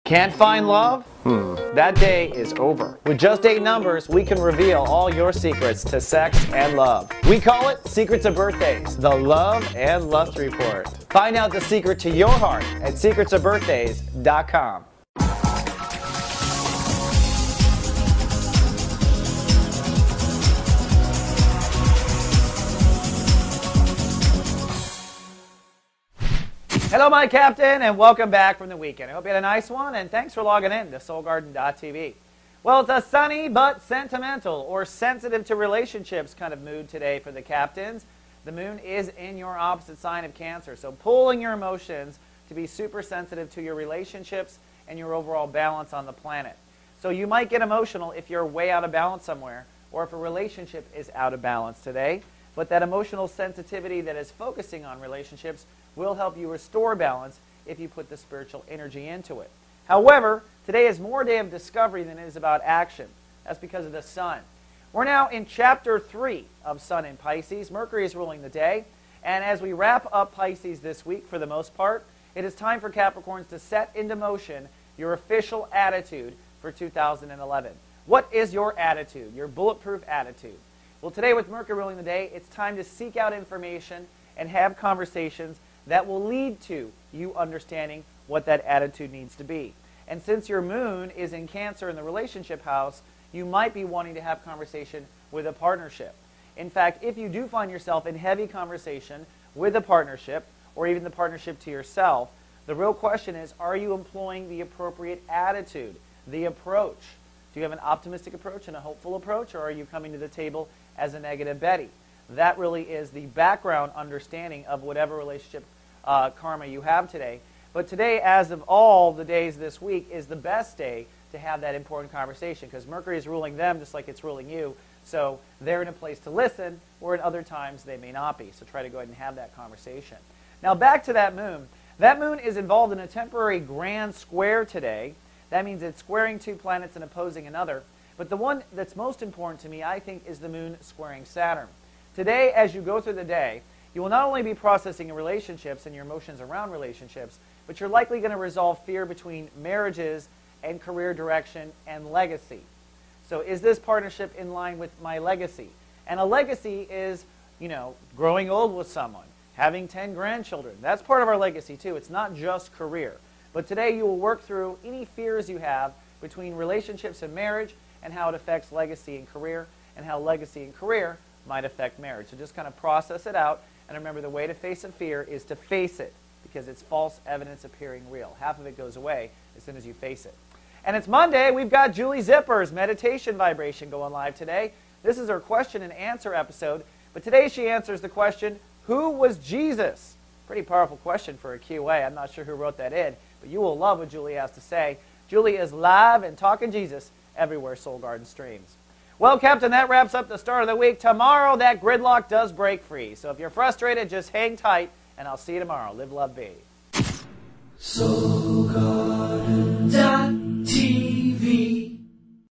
Can't find love? That day is over. With just 8 numbers, we can reveal all your secrets to sex and love. We call it Secrets of Birthdays, the Love and Lust Report. Find out the secret to your heart at secretsofbirthdays.com. Hello, my captain, and welcome back from the weekend. I hope you had a nice one, and thanks for logging in to soulgarden.tv. Well, it's a sunny but sentimental or sensitive to relationships kind of mood today for the captains. The moon is in your opposite sign of Cancer, so pulling your emotions to be super sensitive to your relationships and your overall balance on the planet. So you might get emotional if you're way out of balance somewhere, or if a relationship is out of balance today. But that emotional sensitivity that is focusing on relationships will help you restore balance if you put the spiritual energy into it. However, today is more a day of discovery than it is about action. That's because of the sun. We're now in chapter 3 of Sun in Pisces. Mercury is ruling the day. And as we wrap up Pisces this week, for the most part, it is time for Capricorns to set into motion your official attitude for 2011. What is your attitude, your bulletproof attitude? Well, today with Mercury ruling the day, it's time to seek out information and have conversations that will lead to you understanding what that attitude needs to be. And since your moon is in Cancer in the relationship house, you might be wanting to have conversation with a partnership. In fact, if you do find yourself in heavy conversation with a partnership, or even the partnership to yourself, the real question is, are you employing the appropriate attitude, the approach? Do you have an optimistic approach and a hopeful approach, or are you coming to the table as a negative Betty? That really is the background understanding of whatever relationship karma you have today. But today, as of all the days this week, is the best day to have that important conversation, because Mercury is ruling them just like it's ruling you. So they're in a place to listen, or at other times they may not be. So try to go ahead and have that conversation. Now back to that moon. That moon is involved in a temporary grand square today. That means it's squaring 2 planets and opposing another. But the one that's most important to me, I think, is the moon squaring Saturn. Today, as you go through the day, you will not only be processing your relationships and your emotions around relationships, but you're likely going to resolve fear between marriages and career direction and legacy. So is this partnership in line with my legacy? And a legacy is, growing old with someone, having 10 grandchildren. That's part of our legacy too. It's not just career. But today you will work through any fears you have between relationships and marriage, and how it affects legacy and career, and how legacy and career might affect marriage. So just kind of process it out. And remember, the way to face a fear is to face it, because it's false evidence appearing real. Half of it goes away as soon as you face it. And it's Monday. We've got Julie Zipper's meditation vibration going live today. This is her question and answer episode. But today she answers the question, who was Jesus? Pretty powerful question for a QA. I'm not sure who wrote that in, but you will love what Julie has to say. Julie is live and talking Jesus everywhere Soul Garden streams. Well, Captain, that wraps up the start of the week. Tomorrow, that gridlock does break free. So if you're frustrated, just hang tight, and I'll see you tomorrow. Live, love, be. Soul Garden.